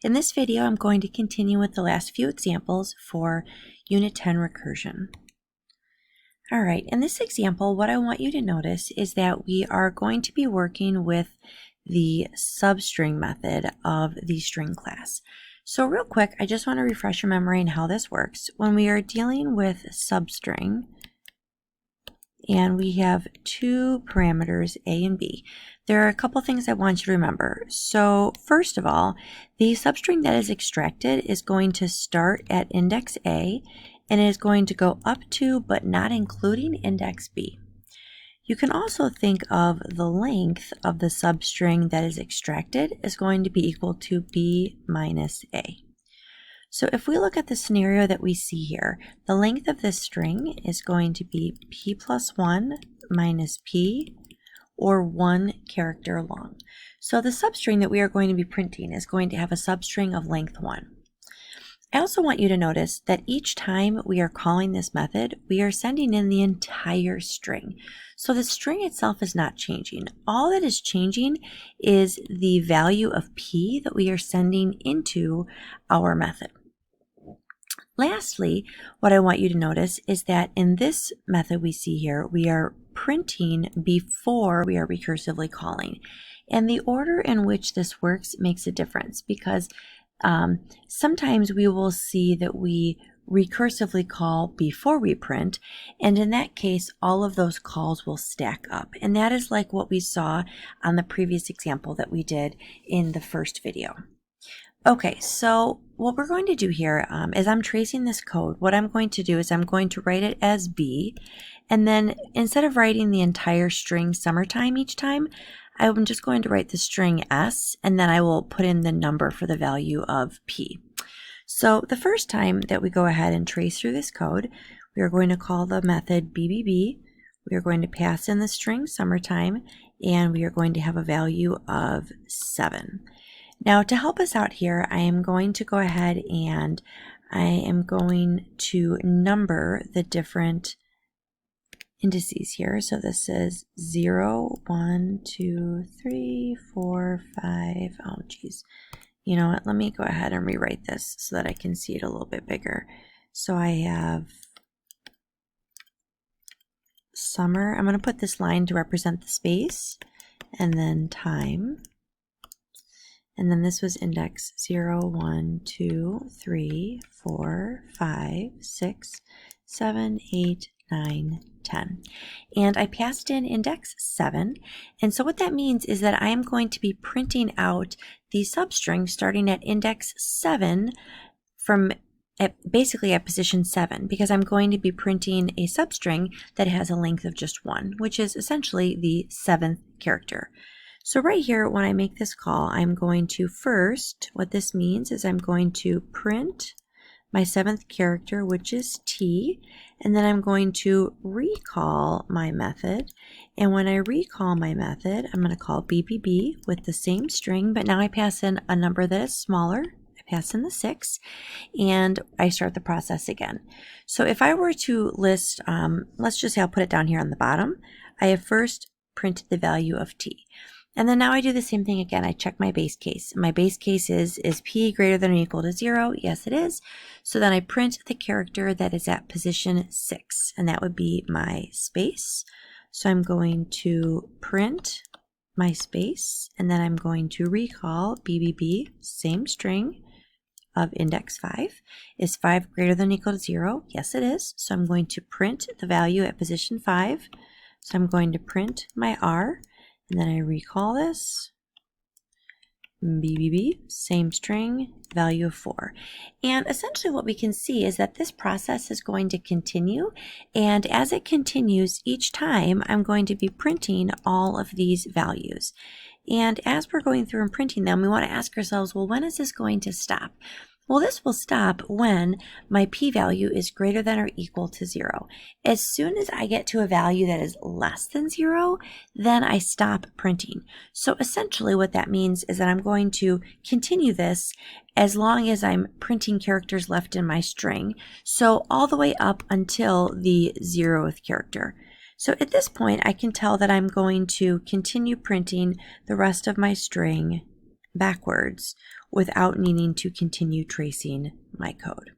In this video, I'm going to continue with the last few examples for Unit 10 recursion. All right, in this example, what I want you to notice is that we are going to be working with the substring method of the string class. So real quick, I just want to refresh your memory on how this works. When we are dealing with substring, and we have two parameters, A and B. There are a couple things I want you to remember. So first of all, the substring that is extracted is going to start at index A, and it is going to go up to, but not including, index B. You can also think of the length of the substring that is extracted is going to be equal to B minus A. So if we look at the scenario that we see here, the length of this string is going to be P plus 1 minus P, or 1 character long. So the substring that we are going to be printing is going to have a substring of length 1. I also want you to notice that each time we are calling this method, we are sending in the entire string. So the string itself is not changing. All that is changing is the value of P that we are sending into our method. Lastly, what I want you to notice is that in this method we see here, we are printing before we are recursively calling. And the order in which this works makes a difference because sometimes we will see that we recursively call before we print, and in that case all of those calls will stack up, and that is like what we saw on the previous example that we did in the first video. Okay, so what we're going to do here is I'm tracing this code. What I'm going to do is I'm going to write it as B, and then instead of writing the entire string summertime each time, I'm just going to write the string S, and then I will put in the number for the value of P. So the first time that we go ahead and trace through this code, we are going to call the method BBB. We are going to pass in the string summertime, and we are going to have a value of 7. Now to help us out here, I am going to go ahead and I am going to number the different indices here. So this is 0, 1, 2, 3, 4, 5. Oh geez. You know what? Let me go ahead and rewrite this so that I can see it a little bit bigger. So I have summer. I'm going to put this line to represent the space, and then time. And then this was index 0, 1, 2, 3, 4, 5, 6, 7, 8, 9, 10. And I passed in index 7. And so what that means is that I am going to be printing out the substring starting at index 7 from basically at position 7, because I'm going to be printing a substring that has a length of just 1, which is essentially the 7th character. So right here, when I make this call, I'm going to first, what this means is I'm going to print my 7th character, which is T, and then I'm going to recall my method. And when I recall my method, I'm going to call BBB with the same string, but now I pass in a number that is smaller. I pass in the 6, and I start the process again. So if I were to list, let's just say I'll put it down here on the bottom. I have first printed the value of T. And then now I do the same thing again. I check my base case. My base case is P greater than or equal to 0? Yes, it is. So then I print the character that is at position 6, and that would be my space. So I'm going to print my space, and then I'm going to recall BBB, same string of index 5. Is 5 greater than or equal to 0? Yes, it is. So I'm going to print the value at position 5. So I'm going to print my R, and then I recall this, BBB, same string, value of 4. And essentially what we can see is that this process is going to continue, and as it continues, each time I'm going to be printing all of these values. And as we're going through and printing them, we want to ask ourselves, well, when is this going to stop? Well, this will stop when my p-value is greater than or equal to 0. As soon as I get to a value that is less than 0, then I stop printing. So essentially what that means is that I'm going to continue this as long as I'm printing characters left in my string, so all the way up until the 0th character. So at this point, I can tell that I'm going to continue printing the rest of my string backwards, without needing to continue tracing my code.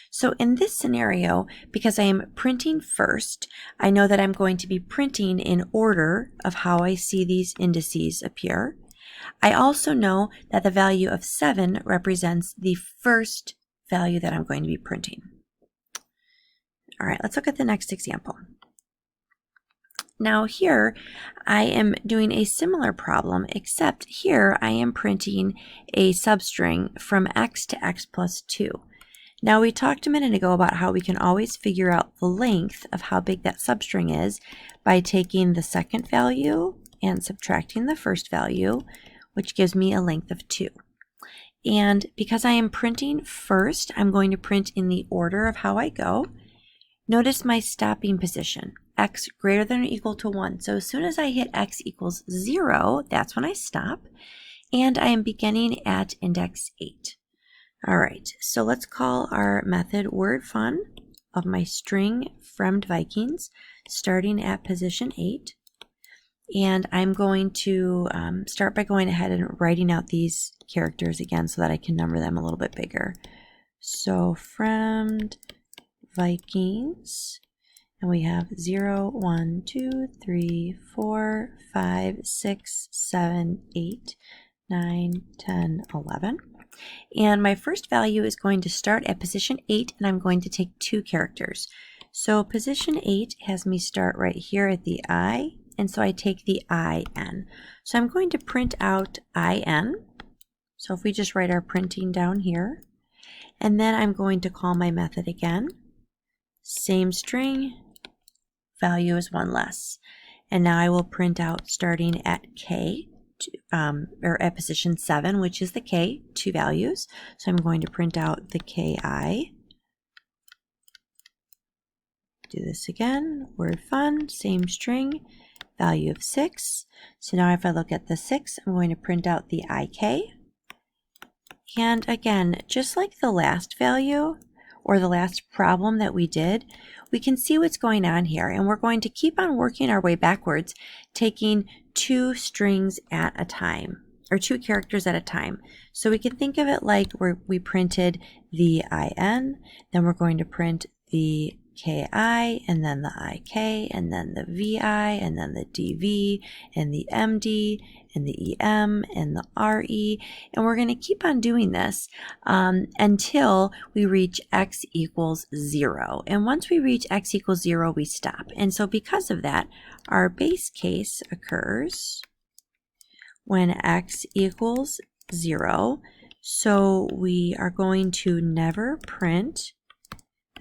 So in this scenario, because I am printing first, I know that I'm going to be printing in order of how I see these indices appear. I also know that the value of 7 represents the first value that I'm going to be printing. All right, let's look at the next example. Now here, I am doing a similar problem, except here I am printing a substring from x to x plus 2. Now we talked a minute ago about how we can always figure out the length of how big that substring is by taking the second value and subtracting the first value, which gives me a length of 2. And because I am printing first, I'm going to print in the order of how I go. Notice my stopping position, x greater than or equal to 1. So as soon as I hit x equals 0, that's when I stop. And I am beginning at index 8. All right, so let's call our method wordFun of my string Fremd Vikings starting at position 8. And I'm going to start by going ahead and writing out these characters again so that I can number them a little bit bigger. So Fremd Vikings, and we have 0, 1, 2, 3, 4, 5, 6, 7, 8, 9, 10, 11. And my first value is going to start at position 8, and I'm going to take 2 characters. So position 8 has me start right here at the I, and so I take the IN. So I'm going to print out IN. So if we just write our printing down here, and then I'm going to call my method again. Same string, value is 1 less. And now I will print out starting at K, or at position 7, which is the K, 2 values. So I'm going to print out the KI. Do this again, wordFun, same string, value of 6. So now if I look at the 6, I'm going to print out the IK. And again, just like the last value, or the last problem that we did, we can see what's going on here, and we're going to keep on working our way backwards, taking 2 strings at a time, or 2 characters at a time. So we can think of it like we printed the IN, then we're going to print the KI, and then the IK, and then the VI, and then the DV, and the MD, and the EM, and the RE, and we're going to keep on doing this until we reach x equals 0. And once we reach x equals 0, we stop. And so because of that, our base case occurs when x equals 0. So we are going to never print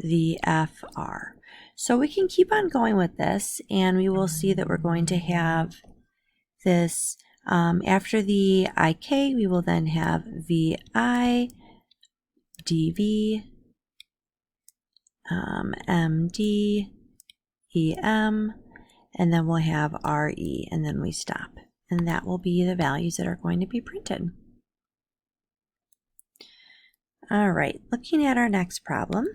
the FR. So we can keep on going with this, and we will see that we're going to have this after the IK, we will then have VI, DV, MD, EM, and then we'll have RE, and then we stop. And that will be the values that are going to be printed. All right, looking at our next problem.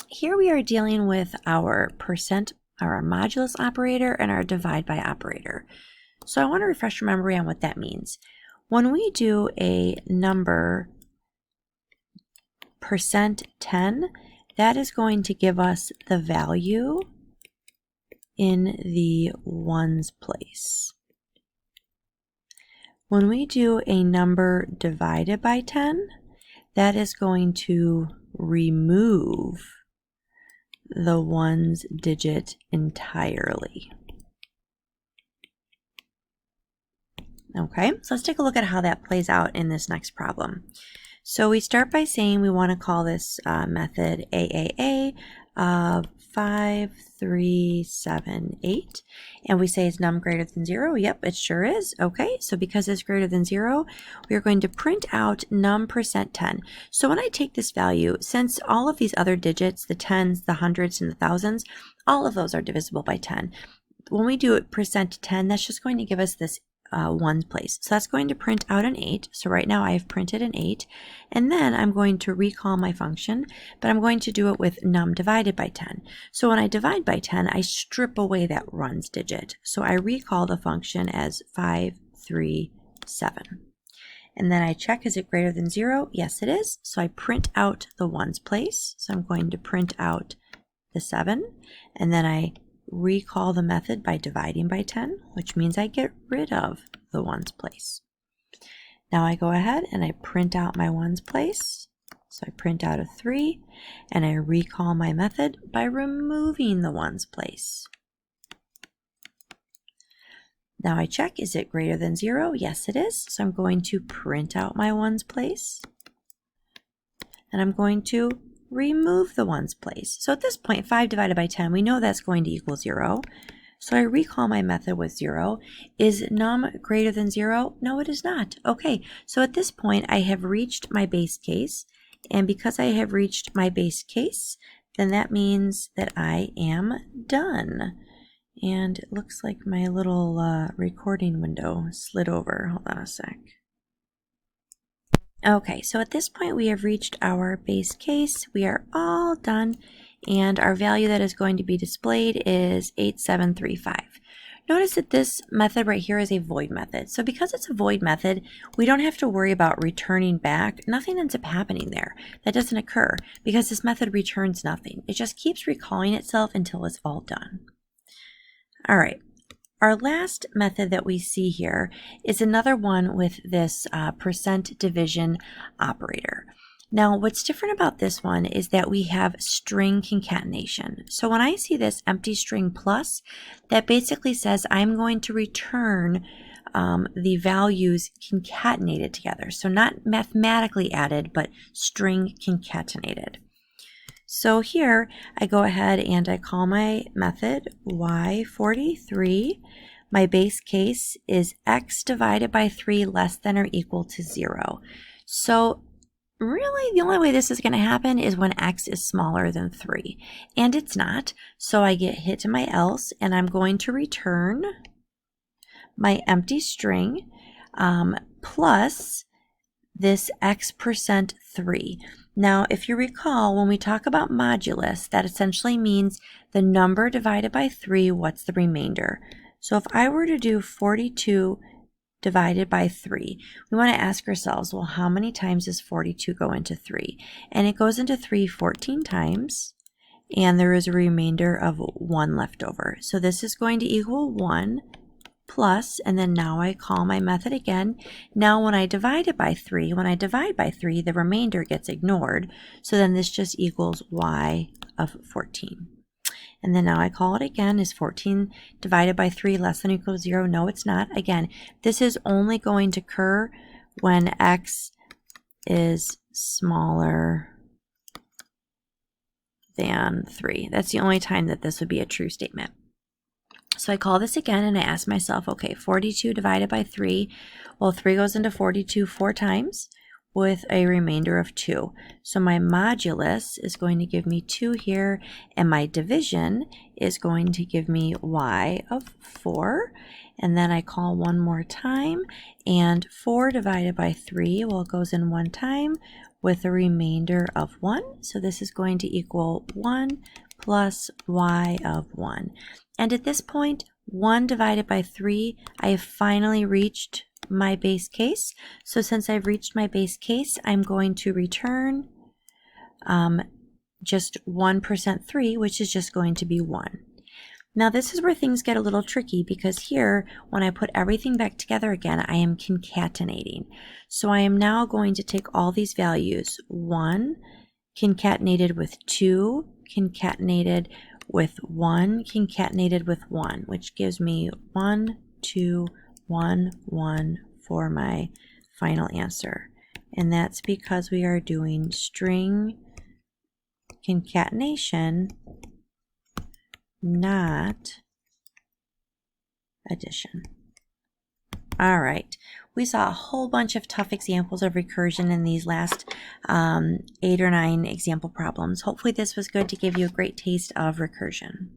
Here we are dealing with our percent, our modulus operator, and our divide by operator. So I want to refresh your memory on what that means. When we do a number %10, that is going to give us the value in the ones place. When we do a number divided by 10, that is going to remove the ones digit entirely. Okay, so let's take a look at how that plays out in this next problem. So we start by saying we want to call this method AAA of 5, 3, 7, 8. And we say is num greater than 0. Yep, it sure is. Okay, so because it's greater than 0, we are going to print out num %10. So when I take this value, since all of these other digits, the tens, the hundreds, and the thousands, all of those are divisible by 10. When we do it %10, that's just going to give us this ones place. So that's going to print out an 8. So right now I've printed an 8. And then I'm going to recall my function, but I'm going to do it with num divided by 10. So when I divide by 10, I strip away that runs digit. So I recall the function as 5, 3, 7. and then I check, is it greater than 0? Yes, it is. So I print out the ones place. So I'm going to print out the 7, and then I recall the method by dividing by 10, which means I get rid of the ones place. Now I go ahead and I print out my ones place. So I print out a 3, and I recall my method by removing the ones place. Now I check, is it greater than 0? Yes, it is. So I'm going to print out my ones place, and I'm going to remove the ones place. So at this point, 5 divided by 10, we know that's going to equal 0. So I recall my method with 0. Is num greater than 0? No, it is not. Okay, so at this point, I have reached my base case. And because I have reached my base case, then that means that I am done. And it looks like my little recording window slid over. Hold on a sec. Okay, so at this point we have reached our base case. We are all done, and our value that is going to be displayed is 8735. Notice that this method right here is a void method. So because it's a void method, we don't have to worry about returning back. Nothing ends up happening there. That doesn't occur because this method returns nothing. It just keeps recalling itself until it's all done. All right. Our last method that we see here is another one with this percent division operator. Now, what's different about this one is that we have string concatenation. So when I see this empty string plus, that basically says I'm going to return the values concatenated together. So not mathematically added, but string concatenated. So here I go ahead and I call my method y43. My base case is x divided by 3 less than or equal to 0. So really, the only way this is going to happen is when x is smaller than 3. And it's not. So I get hit to my else, and I'm going to return my empty string plus this x% 3. Now, if you recall, when we talk about modulus, that essentially means the number divided by 3, what's the remainder? So if I were to do 42 divided by 3, we want to ask ourselves, well, how many times does 42 go into 3? And it goes into 3 14 times, and there is a remainder of 1 left over. So this is going to equal 1 plus, and then now I call my method again. Now when I divide it by 3, the remainder gets ignored. So then this just equals y of 14. And then now I call it again. Is 14 divided by 3 less than or equal to 0? No, it's not. Again, this is only going to occur when x is smaller than 3. That's the only time that this would be a true statement. So I call this again and I ask myself, okay, 42 divided by 3. Well, 3 goes into 42 4 times with a remainder of 2. So my modulus is going to give me 2 here, and my division is going to give me y of 4. And then I call one more time, and 4 divided by 3, well, it goes in 1 time with a remainder of 1. So this is going to equal 1 plus y of 1. And at this point, 1 divided by 3, I have finally reached my base case. So since I've reached my base case, I'm going to return just 1% 3, which is just going to be 1. Now this is where things get a little tricky, because here, when I put everything back together again, I am concatenating. So I am now going to take all these values, 1 concatenated with 2, concatenated with 1, concatenated with 1, which gives me 1, 2, 1, 1 for my final answer. And that's because we are doing string concatenation, not addition. All right, we saw a whole bunch of tough examples of recursion in these last 8 or 9 example problems. Hopefully this was good to give you a great taste of recursion.